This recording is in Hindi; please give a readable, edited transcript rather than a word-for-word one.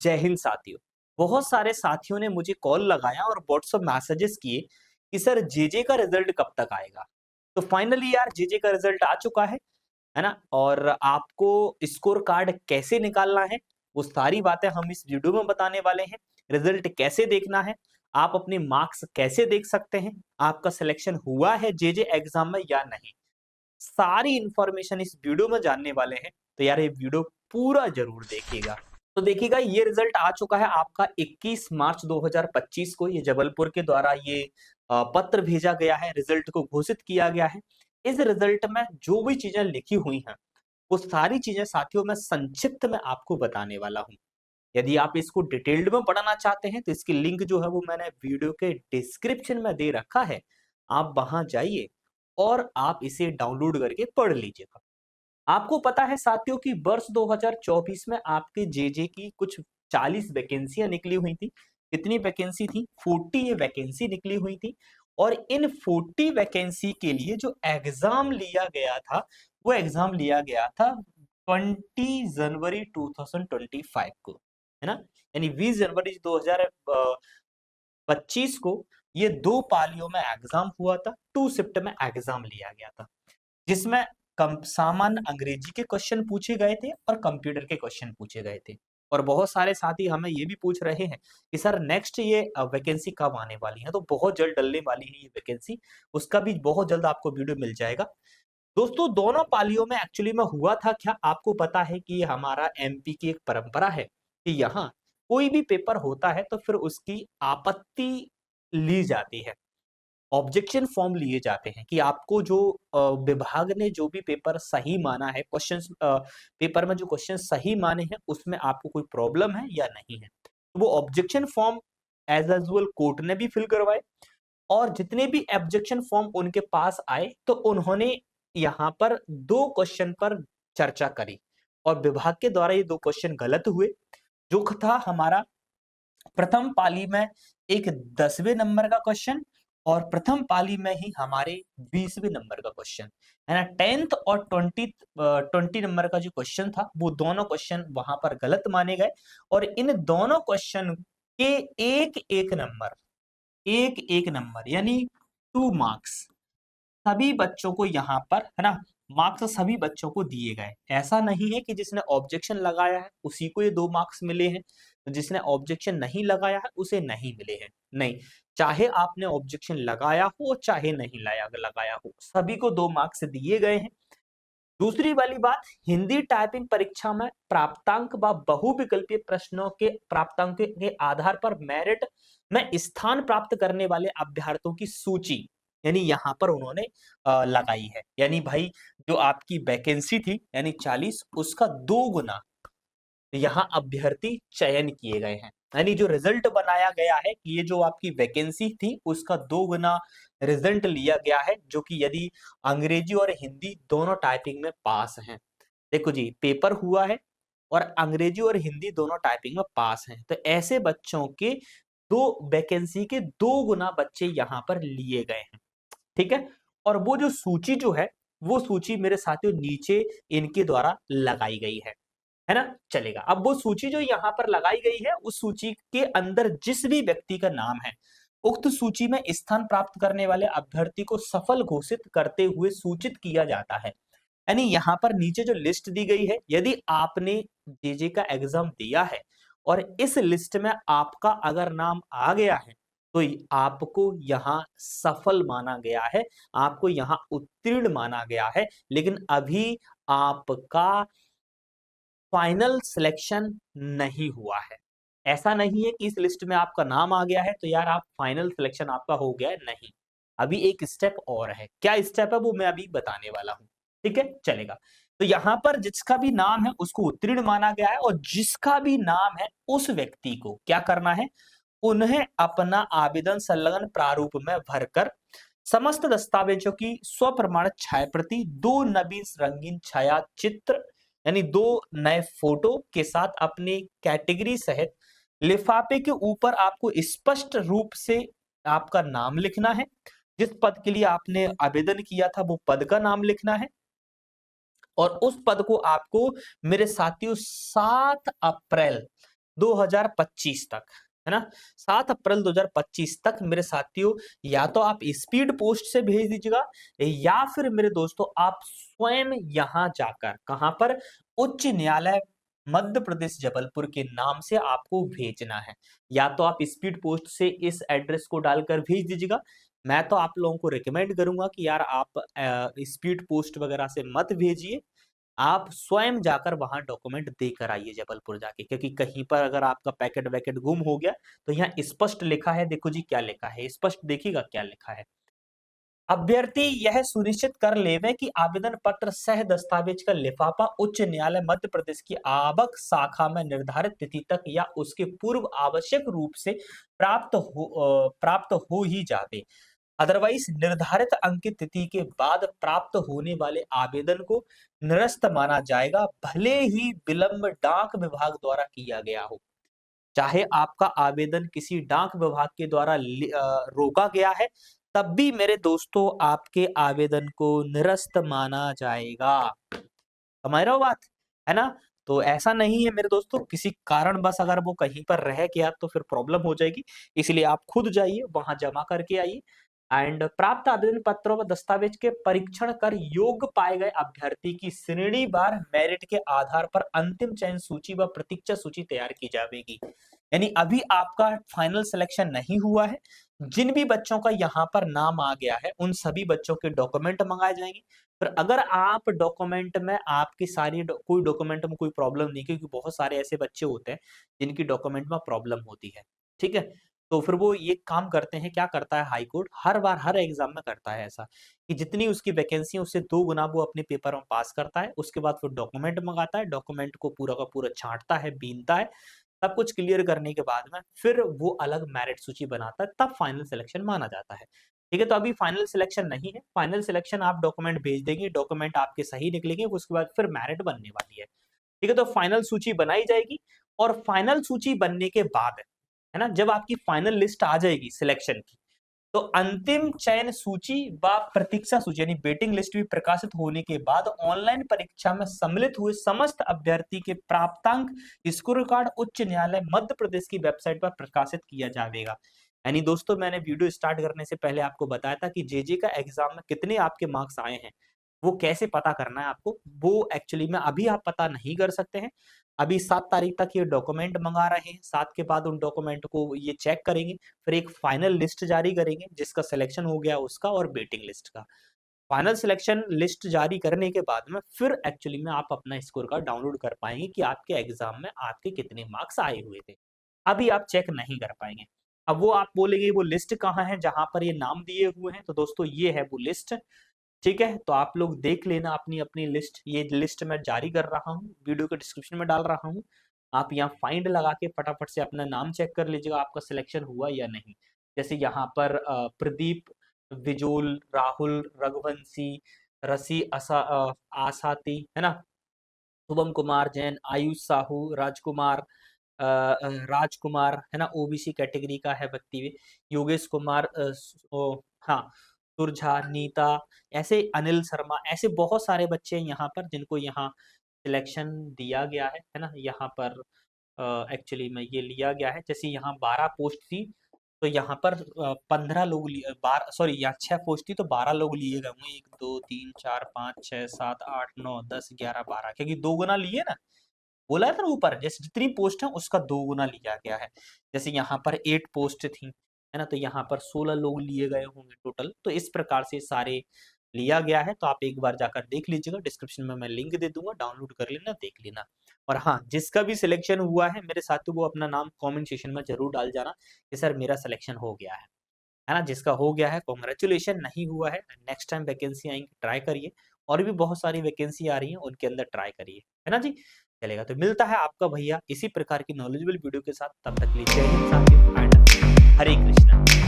जय हिंद साथियों। बहुत सारे साथियों ने मुझे कॉल लगाया और व्हाट्सएप मैसेजेस किए कि सर जेजे का रिजल्ट कब तक आएगा। तो फाइनली यार जेजे का रिजल्ट आ चुका है ना? और आपको स्कोर कार्ड कैसे निकालना है, वो सारी बातें हम इस वीडियो में बताने वाले हैं। रिजल्ट कैसे देखना है, आप अपने मार्क्स कैसे देख सकते हैं, आपका सिलेक्शन हुआ है जेजे एग्जाम में या नहीं, सारी इंफॉर्मेशन इस वीडियो में जानने वाले हैं। तो यार ये वीडियो पूरा जरूर देखिएगा। तो देखिएगा ये रिजल्ट आ चुका है आपका 21 मार्च 2025 को। ये जबलपुर के द्वारा ये पत्र भेजा गया है, रिजल्ट को घोषित किया गया है। इस रिजल्ट में जो भी चीजें लिखी हुई हैं वो सारी चीजें साथियों मैं संक्षिप्त में आपको बताने वाला हूँ। यदि आप इसको डिटेल्ड में पढ़ना चाहते हैं तो इसकी लिंक जो है वो मैंने वीडियो के डिस्क्रिप्शन में दे रखा है, आप वहां जाइए और आप इसे डाउनलोड करके पढ़ लीजिएगा। आपको पता है साथियों कि वर्ष 2024 में आपके जेजे की कुछ 40 वैकेंसियां निकली हुई थी। कितनी वैकेंसी थी? 40 ये वैकेंसी निकली हुई थी। और इन 40 वैकेंसी के लिए जो एग्जाम लिया गया था वो एग्जाम लिया गया था 20 जनवरी 2025 को, है ना? यानी 20 जनवरी 2025 को ये दो पालियों में एग्जाम हुआ था। 2 शिफ्ट में एग्जाम लिया गया था, जिसमें कम सामान्य अंग्रेजी के क्वेश्चन पूछे गए थे और कंप्यूटर के क्वेश्चन पूछे गए थे। और बहुत सारे साथी हमें ये भी पूछ रहे हैं कि सर नेक्स्ट ये वैकेंसी कब आने वाली है? तो बहुत जल्द डलने वाली है ये वैकेंसी, उसका भी बहुत जल्द आपको वीडियो मिल जाएगा। दोस्तों दोनों पालियों में एक्चुअली में हुआ था क्या, आपको पता है कि हमारा एमपी की एक परंपरा है कि यहाँ कोई भी पेपर होता है तो फिर उसकी आपत्ति ली जाती है, ऑब्जेक्शन फॉर्म लिए जाते हैं कि आपको जो विभाग ने जो भी पेपर सही माना है, क्वेश्चंस पेपर में जो क्वेश्चन सही माने हैं उसमें आपको कोई प्रॉब्लम है या नहीं है। तो वो objection form as usual court ने भी फिल करवाए और जितने भी ऑब्जेक्शन फॉर्म उनके पास आए तो उन्होंने यहाँ पर दो क्वेश्चन पर चर्चा करी और विभाग के द्वारा ये दो क्वेश्चन गलत हुए। जो था हमारा प्रथम पाली में एक 10वें नंबर का क्वेश्चन और प्रथम पाली में ही हमारे 20वें नंबर का क्वेश्चन, है ना? 10th और 20 नंबर का जो क्वेश्चन था वो दोनों क्वेश्चन वहां पर गलत माने गए और इन दोनों क्वेश्चन के एक एक नंबर यानी 2 मार्क्स सभी बच्चों को यहाँ पर, है ना, मार्क्स सभी बच्चों को दिए गए। ऐसा नहीं है कि जिसने ऑब्जेक्शन लगाया है उसी को ये 2 मार्क्स मिले हैं, तो जिसने ऑब्जेक्शन नहीं लगाया है उसे नहीं मिले हैं। नहीं, चाहे आपने ऑब्जेक्शन लगाया हो चाहे नहीं लगाया हो, सभी को 2 मार्क्स दिए गए हैं। दूसरी वाली बात, हिंदी टाइपिंग परीक्षा में प्राप्तांक व बहुविकल्पीय प्रश्नों के प्राप्तांक के आधार पर मेरिट में स्थान प्राप्त करने वाले अभ्यर्थियों की सूची यानी यहाँ पर उन्होंने लगाई है। यानी भाई जो आपकी वैकेंसी थी यानी 40, उसका 2 गुना यहाँ अभ्यर्थी चयन किए गए हैं। यानी जो रिजल्ट बनाया गया है कि ये जो आपकी वैकेंसी थी उसका 2 गुना रिजल्ट लिया गया है, जो कि यदि अंग्रेजी और हिंदी दोनों टाइपिंग में पास हैं। देखो जी, पेपर हुआ है और अंग्रेजी और हिंदी दोनों टाइपिंग में पास हैं, तो ऐसे बच्चों के 2 वैकेंसी के 2 गुना बच्चे यहाँ पर लिए गए हैं। ठीक है? और वो जो सूची जो है वो सूची मेरे साथियों नीचे इनके द्वारा लगाई गई है ना? चलेगा। अब वो सूची जो यहाँ पर लगाई गई है उस सूची के अंदर जिस भी व्यक्ति का नाम है उक्त सूची में स्थान प्राप्त करने वाले अभ्यर्थी को सफल घोषित करते हुए सूचित किया जाता है। यानी यहाँ पर नीचे जो लिस्ट दी गई है, यदि आपने जेजे का एग्जाम दिया है और इस लिस्ट में आपका अगर नाम आ गया है तो आपको यहाँ सफल माना गया है, आपको यहाँ उत्तीर्ण माना गया है। लेकिन अभी आपका फाइनल सिलेक्शन नहीं हुआ है। ऐसा नहीं है कि इस लिस्ट में आपका नाम आ गया है तो यार आप फाइनल सिलेक्शन आपका हो गया है, नहीं। अभी एक स्टेप और है। क्या स्टेप है वो मैं अभी बताने वाला हूं। ठीक है, चलेगा। तो यहाँ पर जिसका भी नाम है उसको उत्तीर्ण माना गया है और जिसका भी नाम है उस व्यक्ति को क्या करना है, उन्हें अपना आवेदन संलग्न प्रारूप में भरकर समस्त दस्तावेजों की स्वप्रमाणित छायाप्रति, 2 नवीन रंगीन छाया चित्र यानी 2 नए फोटो के साथ अपने कैटेगरी सहित लिफाफे के ऊपर आपको स्पष्ट रूप से आपका नाम लिखना है। जिस पद के लिए आपने आवेदन किया था वो पद का नाम लिखना है और उस पद को आपको मेरे साथियों 7 अप्रैल 2025 तक, है ना, 7 अप्रैल 2025 तक मेरे साथियों या तो आप स्पीड पोस्ट से भेज दीजिएगा या फिर मेरे दोस्तों आप स्वयं यहां जाकर, कहां पर, उच्च न्यायालय मध्य प्रदेश जबलपुर के नाम से आपको भेजना है। या तो आप स्पीड पोस्ट से इस एड्रेस को डालकर भेज दीजिएगा। मैं तो आप लोगों को रिकमेंड करूंगा कि यार आप स्पीड पोस्ट वगैरह से मत भेजिए, आप स्वयं जाकर वहां डॉक्यूमेंट देकर आइए जबलपुर जाके, क्योंकि कहीं पर अगर आपका पैकेट वैकेट गुम हो गया तो यहाँ स्पष्ट लिखा है, देखो जी क्या लिखा है, स्पष्ट देखिएगा क्या लिखा है। अभ्यर्थी यह सुनिश्चित कर लेवे कि आवेदन पत्र सह दस्तावेज का लिफाफा उच्च न्यायालय मध्य प्रदेश की आवक शाखा में निर्धारित तिथि तक या उसके पूर्व आवश्यक रूप से प्राप्त हो ही जावे। अदरवाइज निर्धारित अंकित तिथि के बाद प्राप्त होने वाले आवेदन को निरस्त माना जाएगा, भले ही विलंब डाक विभाग द्वारा किया गया हो। चाहे आपका आवेदन किसी डाक विभाग के द्वारा रोका गया है, तब भी मेरे दोस्तों आपके आवेदन को निरस्त माना जाएगा। समझ रहे हो बात, है ना? तो ऐसा नहीं है मेरे दोस्तों, किसी कारणवश अगर वो कहीं पर रह गया तो फिर प्रॉब्लम हो जाएगी। इसलिए आप खुद जाइए, वहां जमा करके आइए एंड प्राप्त आवेदन पत्रों व दस्तावेज के परीक्षण कर योग्य पाए गए अभ्यर्थी की श्रेणीवार मेरिट के आधार पर अंतिम चयन सूची व प्रतीक्षा सूची तैयार की जाएगी। यानी अभी आपका फाइनल सिलेक्शन नहीं हुआ है, जिन भी बच्चों का यहाँ पर नाम आ गया है उन सभी बच्चों के डॉक्यूमेंट मंगाए जाएंगे। पर अगर आप डॉक्यूमेंट में आपकी सारी कोई डॉक्यूमेंट में कोई प्रॉब्लम नहीं, क्योंकि बहुत सारे ऐसे बच्चे होते हैं जिनकी डॉक्यूमेंट में प्रॉब्लम होती है, ठीक है, तो फिर वो ये काम करते हैं, क्या करता है हाई कोर्ट हर बार हर एग्जाम में करता है ऐसा कि जितनी उसकी वैकेंसी है उससे 2 गुना वो अपने पेपर में पास करता है, उसके बाद फिर डॉक्यूमेंट मंगाता है, डॉक्यूमेंट को पूरा का पूरा छांटता है, बीनता है, सब कुछ क्लियर करने के बाद में फिर वो अलग मेरिट सूची बनाता है, तब फाइनल सिलेक्शन माना जाता है। ठीक है, तो अभी फाइनल सिलेक्शन नहीं है, फाइनल सिलेक्शन आप डॉक्यूमेंट भेज देंगे, डॉक्यूमेंट आपके सही निकलेंगे, उसके बाद फिर मेरिट बनने वाली है। ठीक है, तो फाइनल सूची बनाई जाएगी और फाइनल सूची बनने के बाद, है ना, जब आपकी फाइनल लिस्ट आ जाएगी सिलेक्शन की, तो अंतिम चयन सूची व प्रतीक्षा सूची यानी वेटिंग लिस्ट भी प्रकाशित होने के बाद ऑनलाइन परीक्षा में सम्मिलित हुए समस्त अभ्यर्थी के प्राप्तांक स्कोर कार्ड उच्च न्यायालय मध्य प्रदेश की वेबसाइट पर प्रकाशित किया जाएगा। यानी दोस्तों मैंने वीडियो स्टार्ट करने से पहले आपको बताया था कि जेजे का एग्जाम में कितने आपके मार्क्स आए हैं, वो कैसे पता करना है आपको, वो एक्चुअली में अभी आप पता नहीं कर सकते हैं। अभी 7 तारीख तक ये डॉक्यूमेंट मंगा रहे हैं, 7 के बाद उन डॉक्यूमेंट को ये चेक करेंगे, फिर एक फाइनल लिस्ट जारी करेंगे जिसका सिलेक्शन हो गया उसका और वेटिंग लिस्ट का। फाइनल सिलेक्शन लिस्ट जारी करने के बाद में फिर एक्चुअली में आप अपना स्कोर कार्ड डाउनलोड कर पाएंगे कि आपके एग्जाम में आपके कितने मार्क्स आए हुए थे। अभी आप चेक नहीं कर पाएंगे। अब वो आप बोलेंगे वो लिस्ट कहाँ है जहां पर ये नाम दिए हुए हैं, तो दोस्तों ये है वो लिस्ट। ठीक है, तो आप लोग देख लेना अपनी अपनी लिस्ट, ये लिस्ट मैं जारी कर रहा हूँ, वीडियो के डिस्क्रिप्शन में डाल रहा हूँ। आप यहाँ फाइंड लगा के फटाफट से अपना नाम चेक कर लीजिएगा आपका सिलेक्शन हुआ या नहीं। जैसे यहाँ पर प्रदीप, विजोल, राहुल, रघुवंशी, रसी आसाती, है ना, शुभम कुमार जैन, आयुष साहू, राजकुमार, राजकुमार, है ना, ओबीसी कैटेगरी का है व्यक्ति, योगेश कुमार, हाँ, सुरझा, नीता, ऐसे अनिल शर्मा, ऐसे बहुत सारे बच्चे हैं यहाँ पर जिनको यहाँ सिलेक्शन दिया गया है ना, यहाँ पर एक्चुअली में ये लिया गया है। जैसे यहाँ 12 पोस्ट थी तो यहाँ पर 15 लोग लिए, 12 सॉरी यहाँ 6 पोस्ट थी तो 12 लोग लिए गए होंगे, 1 2 3 4 5 6 7 8 9 10 11 12, क्योंकि 2 गुना लिए ना, बोला है ना ऊपर, जैसे जितनी पोस्ट है उसका 2 गुना लिया गया है। जैसे यहाँ पर 8 पोस्ट थी, है ना, तो यहाँ पर 16 लोग लिए गए होंगे टोटल, तो इस प्रकार से सारे लिया गया है। तो आप एक बार जाकर देख लीजिएगा, डिस्क्रिप्शन में मैं लिंक दे दूंगा, डाउनलोड कर लेना, देख लेना। और हाँ, जिसका भी सिलेक्शन हुआ है मेरे साथियों, वो अपना नाम कमेंट सेक्शन में जरूर डाल जाना कि सर मेरा सिलेक्शन हो गया है ना। जिसका हो गया है कॉन्ग्रेचुलेशन, नहीं हुआ है नेक्स्ट टाइम वैकेंसी आएंगी ट्राई करिए, और भी बहुत सारी वैकेंसी आ रही है उनके अंदर ट्राई करिए, है ना जी। चलेगा, तो मिलता है आपका भैया इसी प्रकार की नॉलेजेबल वीडियो के साथ, तब तक के लिए जय हिंद साथियों एंड हरे कृष्णा।